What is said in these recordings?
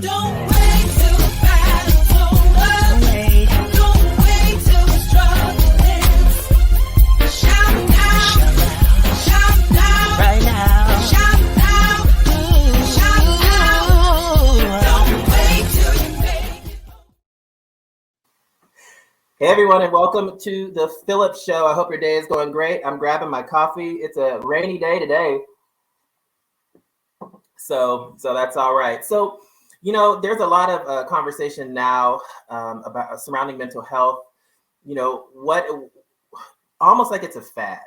Don't wait till the battle's over. Don't wait till the struggle ends. Shout now, shout now, right now. Shout now, shout now. Don't wait till you make it. Hey everyone, and welcome to the Phillip Show. I hope your day is going great. I'm grabbing my coffee. It's a rainy day today, so that's all right. So, there's a lot of conversation now about surrounding mental health. Almost like it's a fad.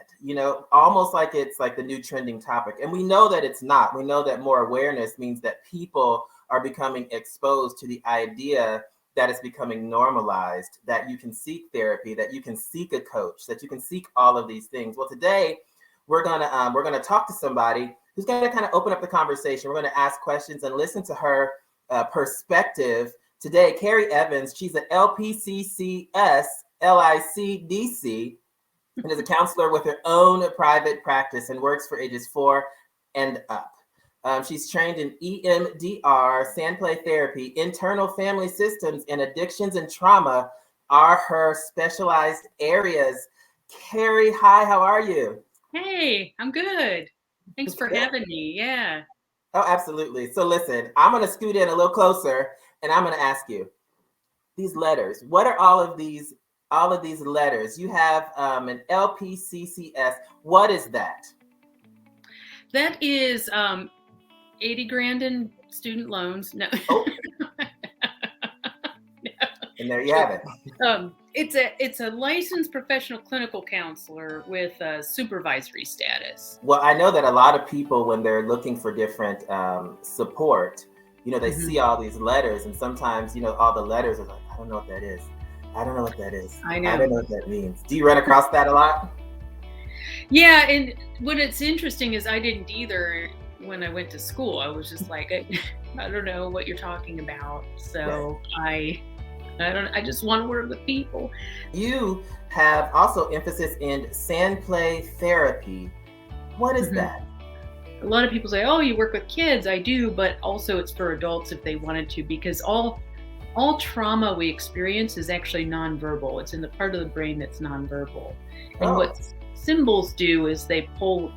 Almost like it's like the new trending topic, and we know that it's not. We know that more awareness means that people are becoming exposed to the idea that it's becoming normalized, that you can seek therapy, that you can seek a coach, that you can seek all of these things. Well, today we're gonna talk to somebody who's gonna kind of open up the conversation. We're gonna ask questions and listen to her perspective today. Carrie Evans, she's an LPCCS LICDC and is a counselor with her own private practice and works for ages 4 and up. She's trained in EMDR, sand play therapy, internal family systems, and addictions and trauma are her specialized areas. Carrie, hi, how are you? Hey, I'm good. Thanks for having me. Yeah. Oh, absolutely. So listen, I'm going to scoot in a little closer and I'm going to ask you these letters. What are all of these letters? You have an LPCCS. What is that? That is 80 grand in student loans. No. Oh. And there you have it. It's a licensed professional clinical counselor with a supervisory status. Well, I know that a lot of people, when they're looking for different support, they see all these letters, and sometimes, all the letters are like, I don't know what that is. I don't know what that is. I know. I don't know what that means. Do you run across that a lot? Yeah, and what's interesting is I didn't either when I went to school. I was just like, I don't know what you're talking about. So right. I just want to work with people. You have also emphasis in sand play therapy. What is that? A lot of people say, oh, you work with kids. I do, but also it's for adults if they wanted to, because all trauma we experience is actually nonverbal. It's in the part of the brain that's nonverbal. And what symbols do is they pull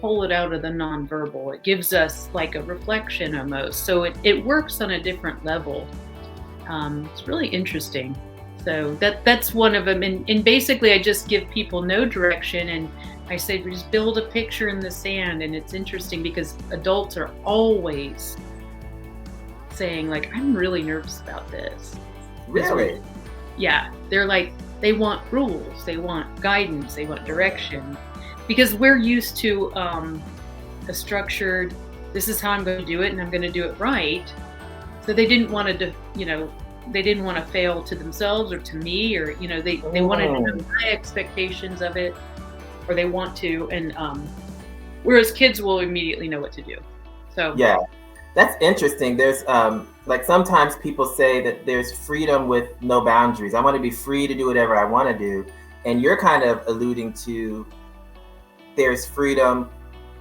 it out of the nonverbal. It gives us like a reflection almost. So it works on a different level. It's really interesting. So that's one of them. And basically I just give people no direction, and I say, just build a picture in the sand. And it's interesting because adults are always saying like, I'm really nervous about this. Really? Yeah. They're like, they want rules, they want guidance, they want direction, because we're used to a structured, this is how I'm going to do it and I'm going to do it right. So they didn't want to, they didn't want to fail to themselves or to me, or, they wanted to know my expectations of it, or they want to. And whereas kids will immediately know what to do. So yeah, that's interesting. There's like sometimes people say that there's freedom with no boundaries. I want to be free to do whatever I want to do. And you're kind of alluding to there's freedom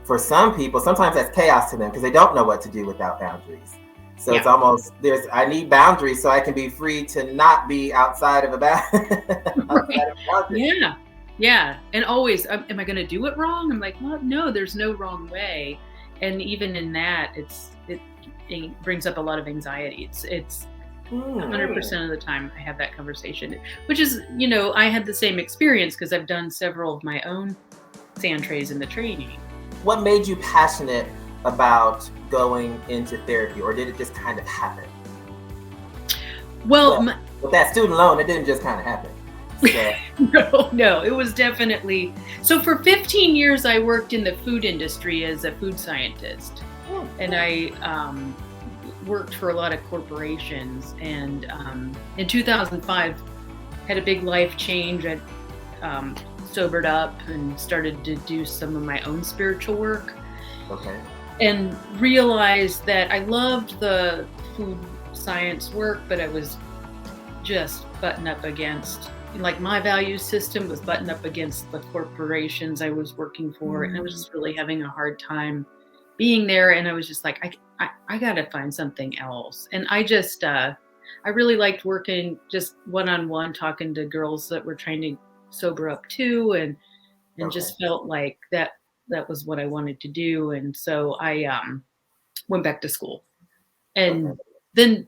for some people. Sometimes that's chaos to them because they don't know what to do without boundaries. So It's almost I need boundaries so I can be free to not be outside of a boundary. Yeah. And always, am I going to do it wrong? I'm like, well, no, there's no wrong way. And even in that, it brings up a lot of anxiety. It's 100% of the time I have that conversation, which is, I had the same experience because I've done several of my own sand trays in the training. What made you passionate about going into therapy, or did it just kind of happen? Well, with that student loan, it didn't just kind of happen. So. No, it was definitely. So for 15 years, I worked in the food industry as a food scientist. And I worked for a lot of corporations. And in 2005, had a big life change. I sobered up and started to do some of my own spiritual work. Okay. And realized that I loved the food science work, but I was just butting up against, like, my value system was buttoned up against the corporations I was working for. And I was just really having a hard time being there. And I was just like, I got to find something else. And I really liked working just one-on-one, talking to girls that were trying to sober up too, and Okay. just felt like that was what I wanted to do. And so I went back to school, and Okay. then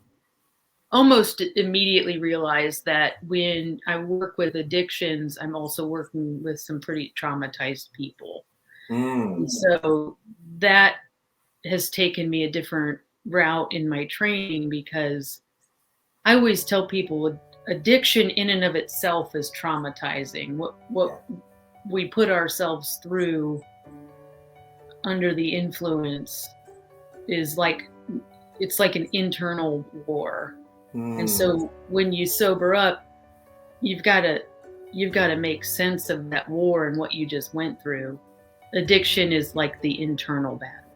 almost immediately realized that when I work with addictions, I'm also working with some pretty traumatized people. And so that has taken me a different route in my training, because I always tell people addiction in and of itself is traumatizing. What we put ourselves through under the influence is like, it's like an internal war. And so when you sober up, you've got to make sense of that war and what you just went through. Addiction is like the internal battle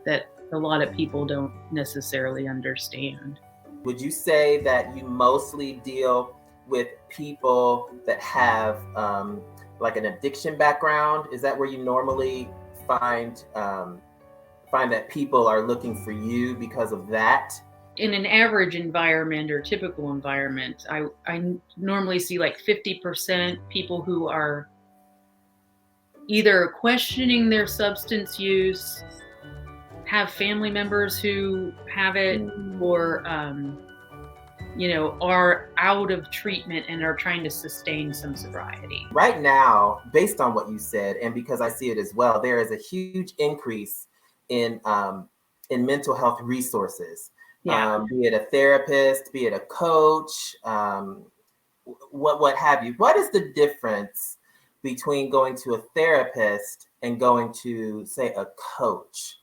that a lot of people don't necessarily understand. Would you say that you mostly deal with people that have like an addiction background? Is that where you normally find that people are looking for you because of that? In an average environment or typical environment, I normally see like 50% people who are either questioning their substance use, have family members who have it, or are out of treatment and are trying to sustain some sobriety. Right now, based on what you said, and because I see it as well, there is a huge increase in mental health resources. Yeah. Be it a therapist, be it a coach, what have you. What is the difference between going to a therapist and going to, say, a coach?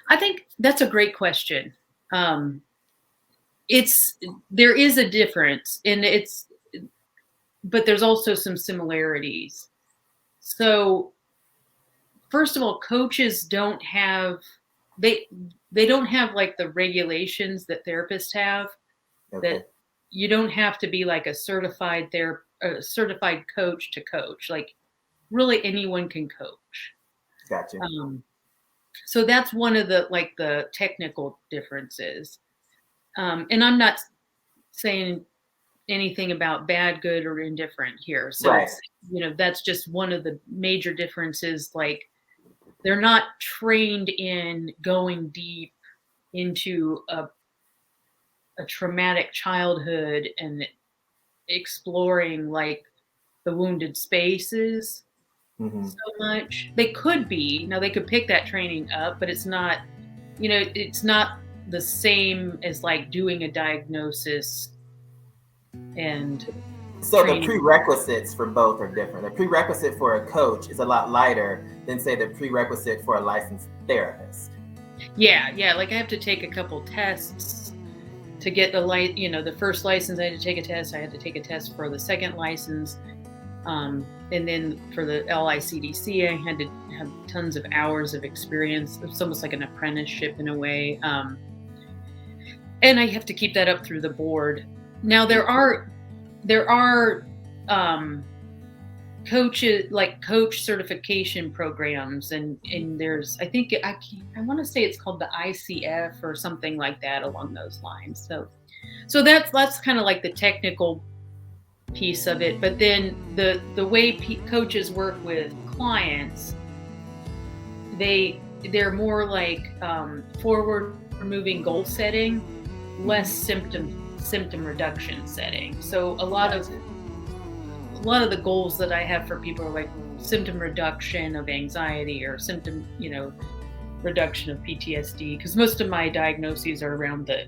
I think that's a great question. There is a difference, but there's also some similarities. So first of all, coaches don't have like the regulations that therapists have. Okay. That you don't have to be like a certified coach to coach. Like really anyone can coach. Gotcha. So that's one of the technical differences. And I'm not saying anything about bad, good, or indifferent here. So Right. That's just one of the major differences. Like they're not trained in going deep into a traumatic childhood and exploring like the wounded spaces so much. They could be, they could pick that training up, but it's not, it's not the same as like doing a diagnosis and so training. The prerequisites for both are different. The prerequisite for a coach is a lot lighter than, say, the prerequisite for a licensed therapist. Yeah. Like I have to take a couple tests to get the first license. I had to take a test. I had to take a test for the second license. And then for the LICDC, I had to have tons of hours of experience. It's almost like an apprenticeship in a way. And I have to keep that up through the board. Now there are coaches, like coach certification programs, and there's, I think I want to say it's called the ICF or something like that along those lines. So that's kind of like the technical piece of it. But then the way coaches work with clients, they're more like forward moving goal setting, less symptom reduction setting. So a lot of the goals that I have for people are like symptom reduction of anxiety or symptom, reduction of PTSD, because most of my diagnoses are around the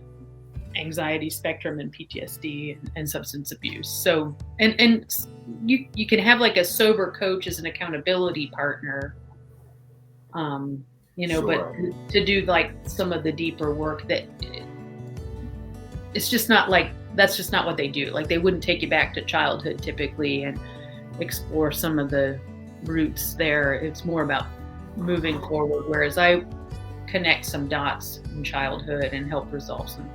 anxiety spectrum and PTSD and substance abuse. So, and you can have like a sober coach as an accountability partner, Sure. but to do like some of the deeper work that it's just not like, that's just not what they do. Like they wouldn't take you back to childhood typically and explore some of the roots there. It's more about moving forward, whereas I connect some dots in childhood and help resolve some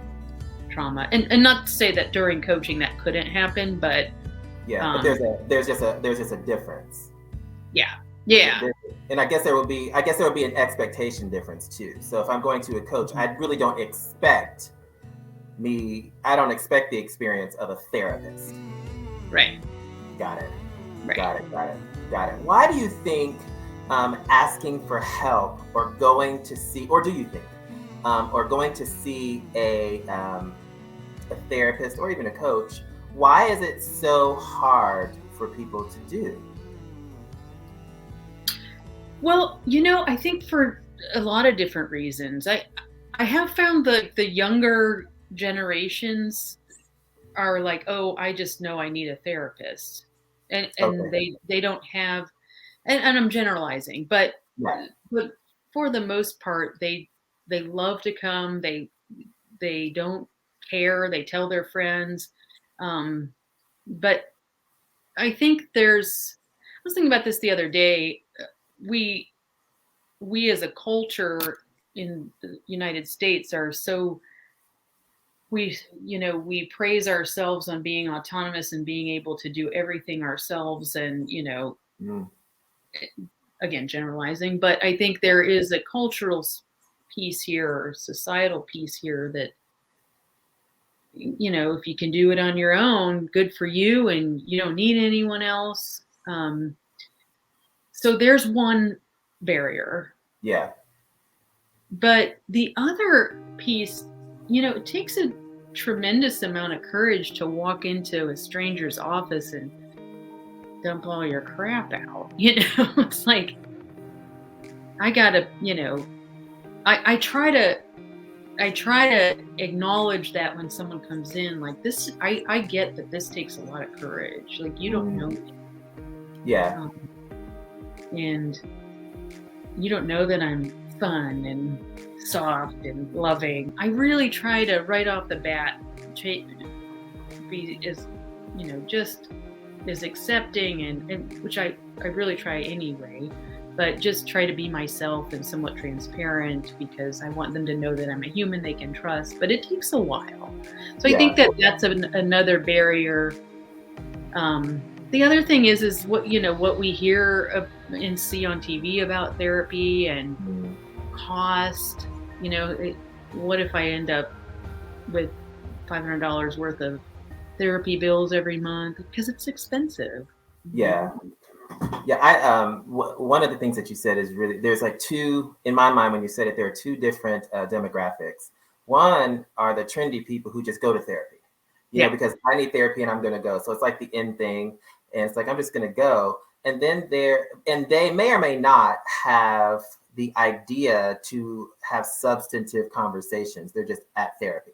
trauma. And not to say that during coaching that couldn't happen, but but there's just a difference. Yeah. And I guess there will be an expectation difference too. So if I'm going to a coach, I really don't expect the experience of a therapist. Right. Got it. Right. Got it. Why do you think asking for help or going to see, or do you think, or going to see a therapist or even a coach, why is it so hard for people to do? Well, I think for a lot of different reasons. I have found the younger generations are like, oh, I just know I need a therapist, and Okay. they don't have, and I'm generalizing, but Right. but for the most part, they love to come. They don't care. They tell their friends, um, but I think I was thinking about this the other day. We we as a culture in the United States are so we praise ourselves on being autonomous and being able to do everything ourselves, and Mm. again, generalizing, but I think there is a cultural piece here, or societal piece here, that if you can do it on your own, good for you, and you don't need anyone else. So there's one barrier. Yeah. But the other piece, it takes a tremendous amount of courage to walk into a stranger's office and dump all your crap out. It's like, I gotta, I try to acknowledge that when someone comes in, like this, I get that this takes a lot of courage. Like, you don't know me. Yeah. And you don't know that I'm fun and soft and loving. I really try to, right off the bat, be as, just as accepting, and which I really try anyway, but just try to be myself and somewhat transparent, because I want them to know that I'm a human they can trust, but it takes a while. So I think that that's another barrier. The other thing is what we hear and see on TV about therapy and cost. What if I end up with $500 worth of therapy bills every month, because it's expensive. Yeah. I one of the things that you said is really, there's like two, in my mind, when you said it, there are two different demographics. One are the trendy people who just go to therapy, because I need therapy and I'm going to go. So it's like the in thing. And it's like, I'm just going to go. And then they may or may not have the idea to have substantive conversations. They're just at therapy.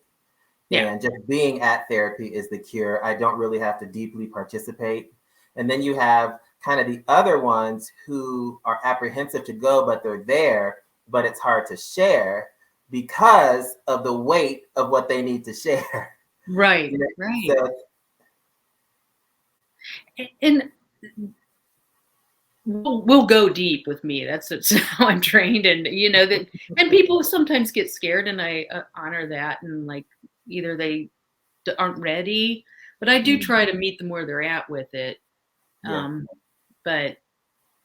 Yeah. And just being at therapy is the cure. I don't really have to deeply participate. And then you have kind of the other ones who are apprehensive to go, but they're there, but it's hard to share because of the weight of what they need to share. Right. Right. So, and we'll go deep with me. That's how I'm trained, and that. And people sometimes get scared, and I honor that. And like, either they aren't ready, but I do try to meet them where they're at with it. Yeah. But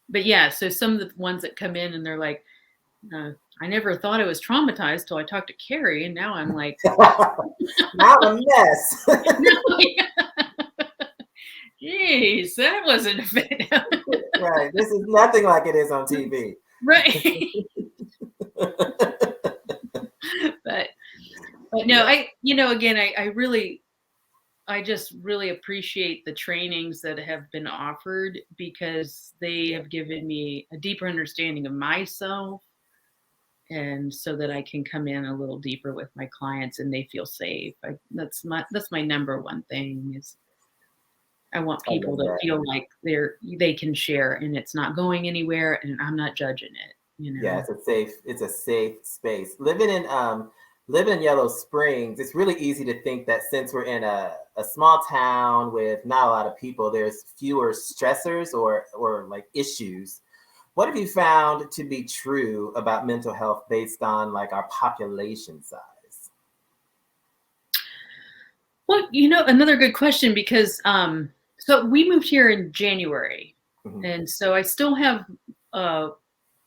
yeah. So some of the ones that come in and they're like, I never thought I was traumatized till I talked to Carrie, and now I'm like, now I'm a mess. Jeez, that wasn't a fit. Right. This is nothing like it is on TV. Right. but no, again, I just really appreciate the trainings that have been offered, because they have given me a deeper understanding of myself, and so that I can come in a little deeper with my clients and they feel safe. That's my number one thing, is I want people to feel like they can share, and it's not going anywhere, and I'm not judging it. Yeah, it's a safe space. Living in Yellow Springs, it's really easy to think that since we're in a small town with not a lot of people, there's fewer stressors or like issues. What have you found to be true about mental health based on like our population size? Well, another good question, because so we moved here in January, and so I still have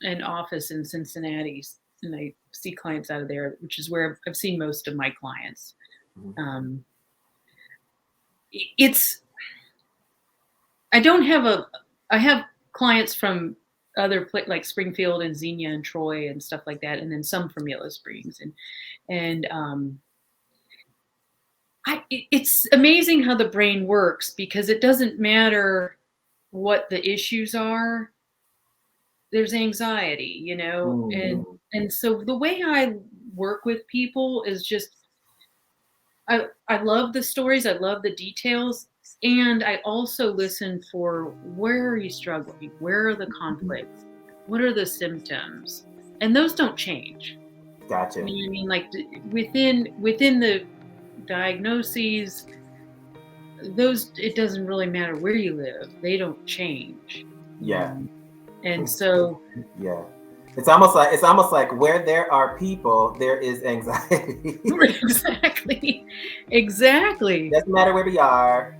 an office in Cincinnati, and I see clients out of there, which is where I've seen most of my clients. Mhm. It's I have clients from other like Springfield and Xenia and Troy and stuff like that, and then some from Yellow Springs, and it's amazing how the brain works, because it doesn't matter what the issues are. There's anxiety, Mhm. and so the way I work with people is just I love the stories, I love the details, and I also listen for, where are you struggling? Where are the conflicts? What are the symptoms? And those don't change. Gotcha. You know what I mean? Like within the diagnoses, those, it doesn't really matter where you live. They don't change. Yeah. And so Yeah. It's almost like where there are people, there is anxiety. exactly. Doesn't matter where we are.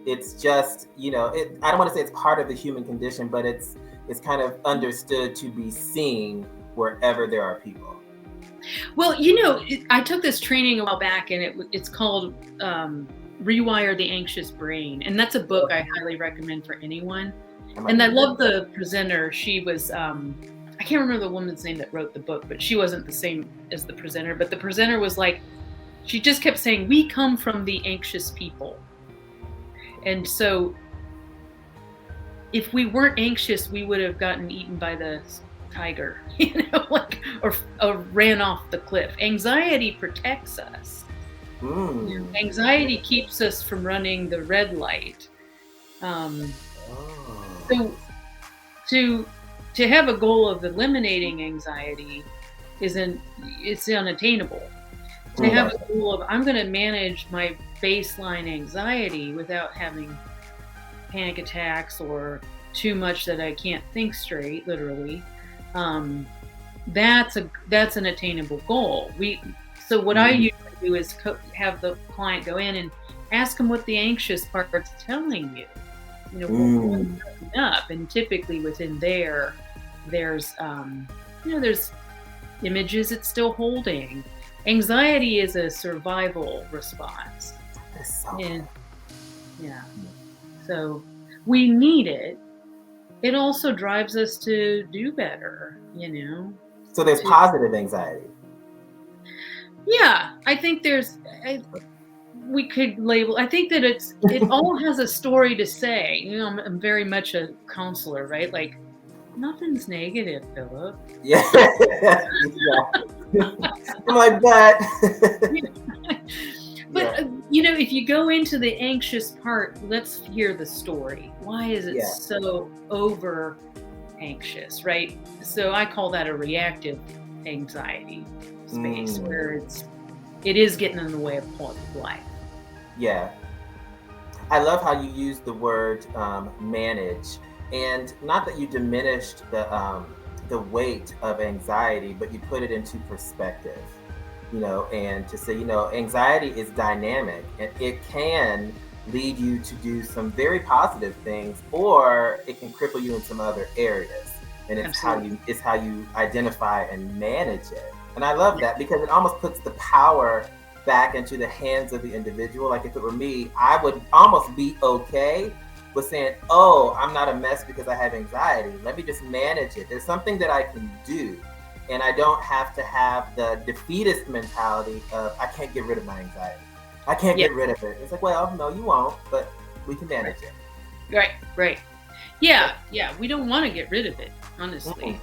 It's just, I don't want to say it's part of the human condition, but it's kind of understood to be seen wherever there are people. Well, I took this training a while back, and it's called Rewire the Anxious Brain. And that's a book I highly recommend for anyone. And I love the presenter. She was, I can't remember the woman's name that wrote the book, but she wasn't the same as the presenter. But the presenter was like, she just kept saying, we come from the anxious people. And so if we weren't anxious, we would have gotten eaten by the tiger, or ran off the cliff. Anxiety protects us. Anxiety keeps us from running the red light. So to have a goal of eliminating anxiety it's unattainable. To have a goal of, I'm going to manage my baseline anxiety without having panic attacks or too much that I can't think straight, literally. That's an attainable goal. So what I usually do is have the client go in and ask them what the anxious part's telling you. What's coming up, and typically within there's images it's still holding. Anxiety is a survival response. And so we need it. It also drives us to do better, So there's positive anxiety. Yeah, I think we could label. I think that it all has a story to say. I'm very much a counselor, right? Like, nothing's negative, Phillip. Yeah. I'm like, but. But if you go into the anxious part, let's hear the story. Why is it so over anxious, right? So I call that a reactive anxiety space, where it is getting in the way of quality of life. Yeah. I love how you use the word manage, and not that you diminished the weight of anxiety, but you put it into perspective, and to say, anxiety is dynamic, and it can lead you to do some very positive things, or it can cripple you in some other areas. And it's how you identify and manage it. And I love that, because it almost puts the power back into the hands of the individual. Like, if it were me, I would almost be okay with saying, oh, I'm not a mess because I have anxiety. Let me just manage it. There's something that I can do. And I don't have to have the defeatist mentality of, I can't get rid of my anxiety. I can't get rid of it. It's like, well, no, you won't, but we can manage it. Right. Yeah. We don't want to get rid of it, honestly.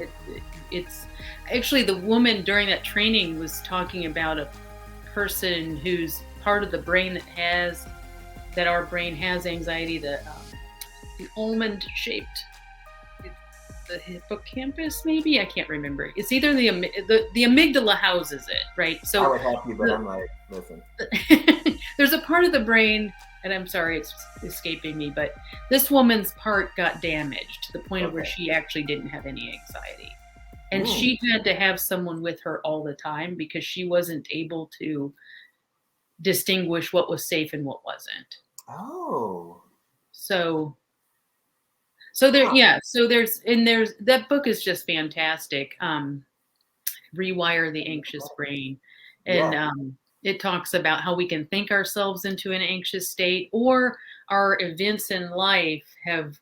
It's actually, the woman during that training was talking about a person whose part of the brain that our brain has anxiety, the almond shaped, the hippocampus, maybe, I can't remember. It's either the amygdala houses it, right? So I would help you, but I'm like, listen. There's a part of the brain, and I'm sorry, it's escaping me, but this woman's part got damaged to the point of where she actually didn't have any anxiety. And she had to have someone with her all the time, because she wasn't able to distinguish what was safe and what wasn't. Oh. So So there, Huh. yeah. So there's that book is just fantastic. Rewire the Anxious Brain, and Yeah. it talks about how we can think ourselves into an anxious state, or our events in life have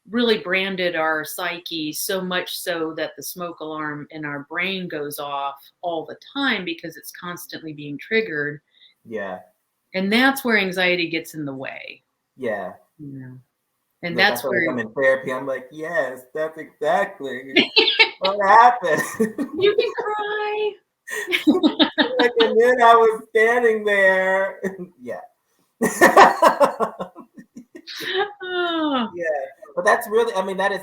really branded our psyche so much so that the smoke alarm in our brain goes off all the time because it's constantly being triggered, Yeah. and that's where anxiety gets in the way. Yeah. You know, and Look, I that's feel like where I'm in therapy. I'm like, yes, that's exactly what happened. you can cry. Like, and then I was standing there. Yeah. Oh, Yeah. But that's really, I mean, that is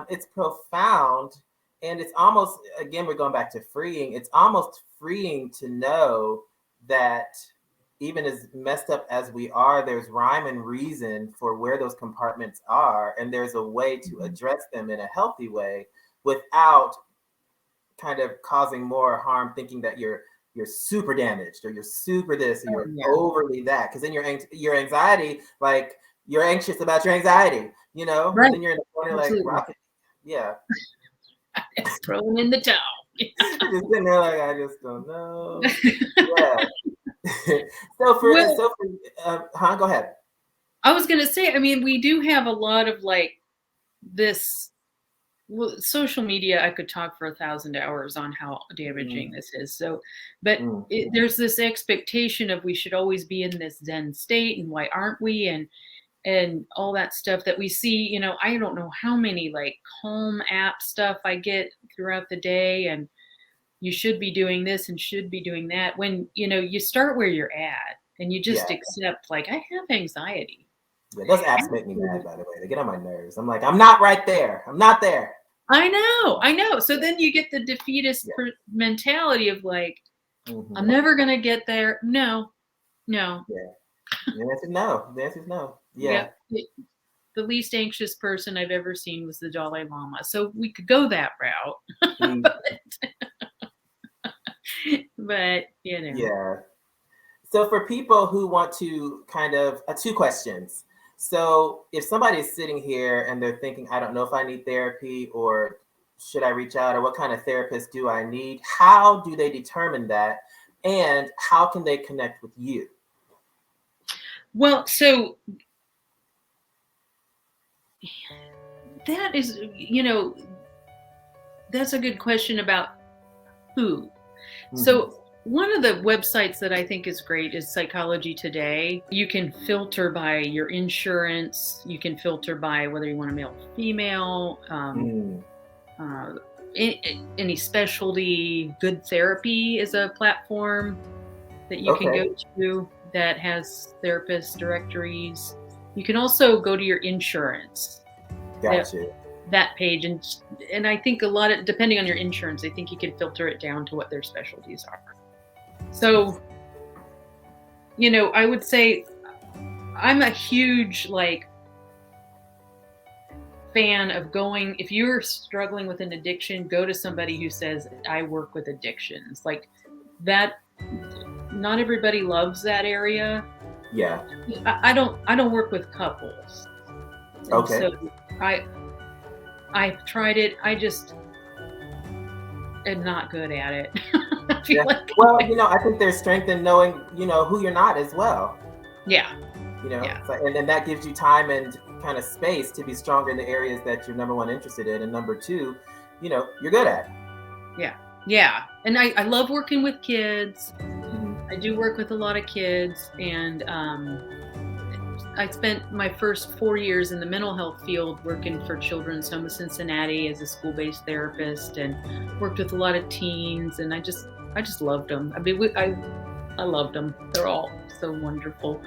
it's profound, and it's almost, again, we're going back to freeing. It's almost freeing to know that even as messed up as we are, there's rhyme and reason for where those compartments are, and there's a way to address them in a healthy way without kind of causing more harm, thinking that you're super damaged, or you're super this, or oh you're yeah, overly that, because then your anxiety, like, you're anxious about your anxiety, and right, then you're in the corner like absolutely. rocket. Yeah. Throwing in the towel. Just sitting there like, I just don't know. Yeah. so for Well, so for go ahead. I was gonna say, I mean, we do have a lot of like this. Well, social media, I could talk for 1,000 hours on how damaging Mm, this is. So, but mm, there's this expectation of we should always be in this Zen state, and why aren't we? And all that stuff that we see. I don't know how many like home app stuff I get throughout the day, and you should be doing this and should be doing that. When you start where you're at, and you yeah. just accept like I have anxiety. Yeah, those apps make me mad, by the way. They get on my nerves. I'm like, I'm not right there. I'm not there. I know. So then you get the defeatist Yeah. mentality of like, Hmm. I'm never gonna get there. No, no. Yeah. The answer is no. The answer is no. Yeah. Yep. The least anxious person I've ever seen was the Dalai Lama. So we could go that route. Mm, But yeah. So for people who want to kind of, two questions. So if somebody is sitting here and they're thinking, I don't know if I need therapy, or should I reach out, or what kind of therapist do I need? How do they determine that? And how can they connect with you? well, so that is, that's a good question about who. Mhm. So one of the websites that I think is great is Psychology Today. You can filter by your insurance. You can filter by whether you want a male or female, Mm. uh, any specialty. Good Therapy is a platform that you can Okay. go to that has therapist directories. You can also go to your insurance. That Gotcha. that page, and I think a lot of, depending on your insurance, I think you can filter it down to what their specialties are. So I would say I'm a huge like fan of going, if you're struggling with an addiction, go to somebody who says I work with addictions. Like that, not everybody loves that area. Yeah. I don't work with couples, and Okay. so I've tried it. I just am not good at it. I feel Yeah. like Well, I think there's strength in knowing, who you're not as well. yeah, yeah, So, and then that gives you time and kind of space to be stronger in the areas that you're number one interested in, and number two, you're good at. yeah. And I love working with kids. Mhm. I do work with a lot of kids, and I spent my first 4 years in the mental health field working for Children's Home of Cincinnati as a school-based therapist, and worked with a lot of teens, and I just loved them. I mean, I loved them. They're all so wonderful.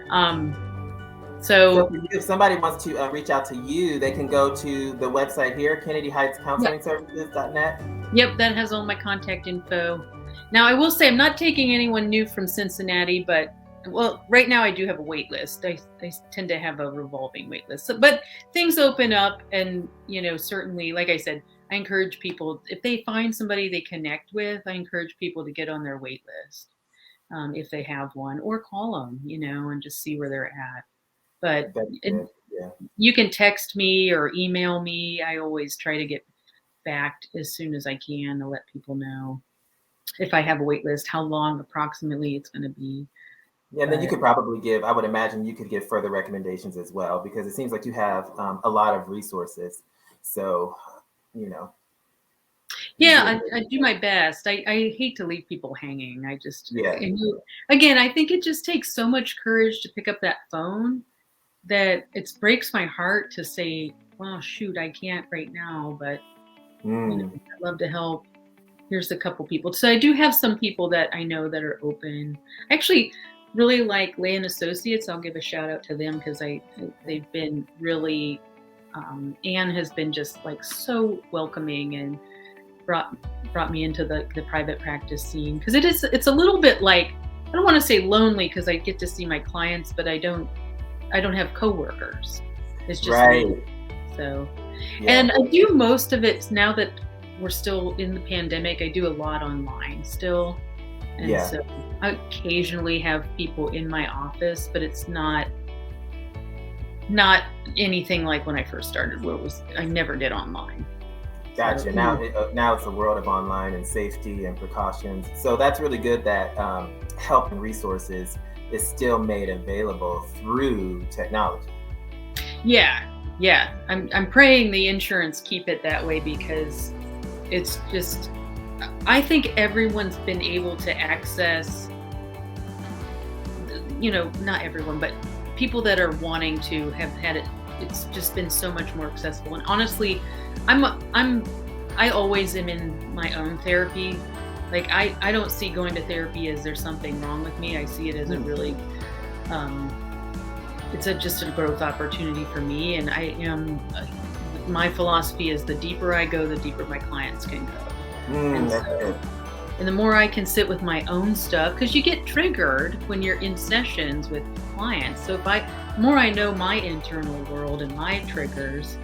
So So for you, if somebody wants to reach out to you, they can go to the website here, Kennedy Heights yeah, Counseling Services.net. yep, that has all my contact info. Now, I will say I'm not taking anyone new from Cincinnati, but well, right now I do have a wait list. I tend to have a revolving wait list. So, but things open up, and certainly, like I said, I encourage people, if they find somebody they connect with, I encourage people to get on their wait list, if they have one, or call them, and just see where they're at. But That's good. Yeah. you can text me or email me. I always try to get back as soon as I can to let people know if I have a wait list, how long approximately it's going to be. Yeah, and then you But could probably give, I would imagine you could give further recommendations as well, because it seems like you have a lot of resources. So, you know, yeah, easier. I do my best. I hate to leave people hanging. Yeah, Again, I think it just takes so much courage to pick up that phone that it breaks my heart to say, well, shoot, I can't right now, but mm, I'd love to help. Here's a couple people. So I do have some people that I know that are open. I actually really like Lay & Associates. I'll give a shout out to them because they've been really, Anne has been just like so welcoming and brought me into the private practice scene, because it's a little bit like, I don't want to say lonely because I get to see my clients, but I don't have coworkers. It's just right. me. So, Yeah. and I do most of it now that we're still in the pandemic. I do a lot online still. And Yeah. so I occasionally have people in my office, but it's not anything like when I first started, where I never did online. Gotcha. So, Now it's a world of online and safety and precautions. So that's really good that help and resources is still made available through technology. yeah. I'm praying the insurance keep it that way, because it's just, I think everyone's been able to access, not everyone, but people that are wanting to have had it. It's just been so much more accessible. And honestly, I always am in my own therapy. Like I don't see going to therapy as there's something wrong with me. I see it as a really, it's just a growth opportunity for me. And my philosophy is the deeper I go, the deeper my clients can go. And the more I can sit with my own stuff, because you get triggered when you're in sessions with clients. So the more I know my internal world and my triggers,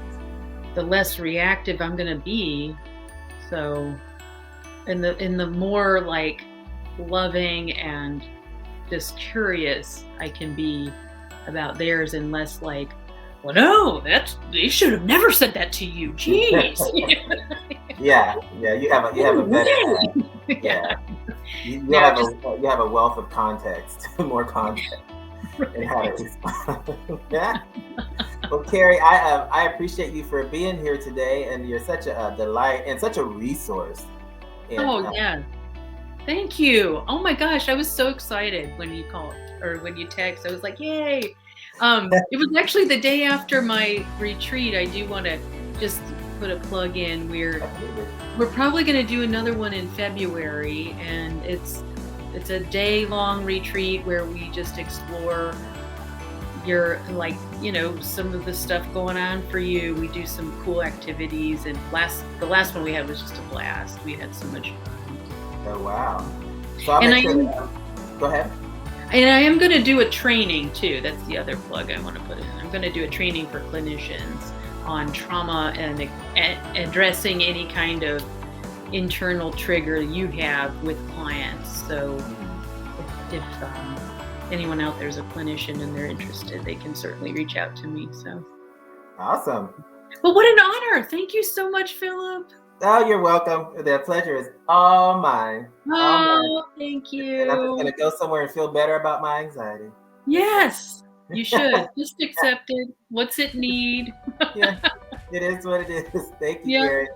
the less reactive I'm going to be. So, and the more like loving and just curious I can be about theirs, and less like, well, no, they should have never said that to you. Jeez. Yeah. You have a better. Yeah. You have a wealth of context, more context. And how to respond. Yeah. Well, Carrie, I appreciate you for being here today, and you're such a delight and such a resource. And, yeah. Thank you. Oh my gosh, I was so excited when you called or when you text. I was like, yay. It was actually the day after my retreat. I do want to just put a plug in. We're probably going to do another one in February, and it's a day-long retreat where we just explore your, some of the stuff going on for you. We do some cool activities, and the last one we had was just a blast. We had so much fun. Oh wow! So go ahead. And I am going to do a training too. That's the other plug I want to put in. I'm going to do a training for clinicians on trauma and addressing any kind of internal trigger you have with clients. So if anyone out there is a clinician and they're interested, they can certainly reach out to me. So awesome. Well, what an honor. Thank you so much, Phillip. Oh, you're welcome. The pleasure is all mine. Thank you. And I'm just going to go somewhere and feel better about my anxiety. Yes, you should. Just accept it. What's it need? Yeah, it is what it is. Thank you, Carrie.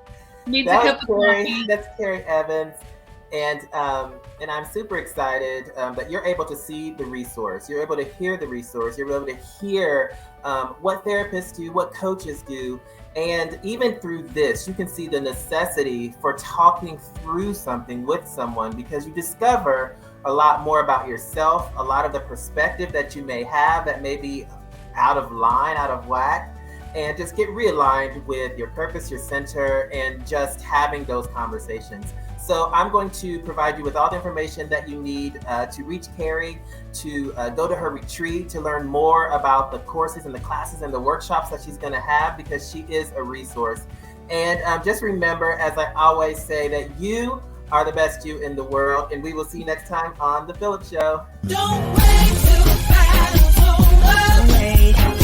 Needs a cup of coffee. That's Carrie Evans. And I'm super excited that you're able to see the resource. You're able to hear the resource. You're able to hear what therapists do, what coaches do. And even through this, you can see the necessity for talking through something with someone, because you discover a lot more about yourself, a lot of the perspective that you may have that may be out of line, out of whack, and just get realigned with your purpose, your center, and just having those conversations. So I'm going to provide you with all the information that you need to reach Carrie, to go to her retreat, to learn more about the courses and the classes and the workshops that she's going to have, because she is a resource. And just remember, as I always say, that you are the best you in the world. And we will see you next time on The Phillip Show. Don't wait till the battle's over.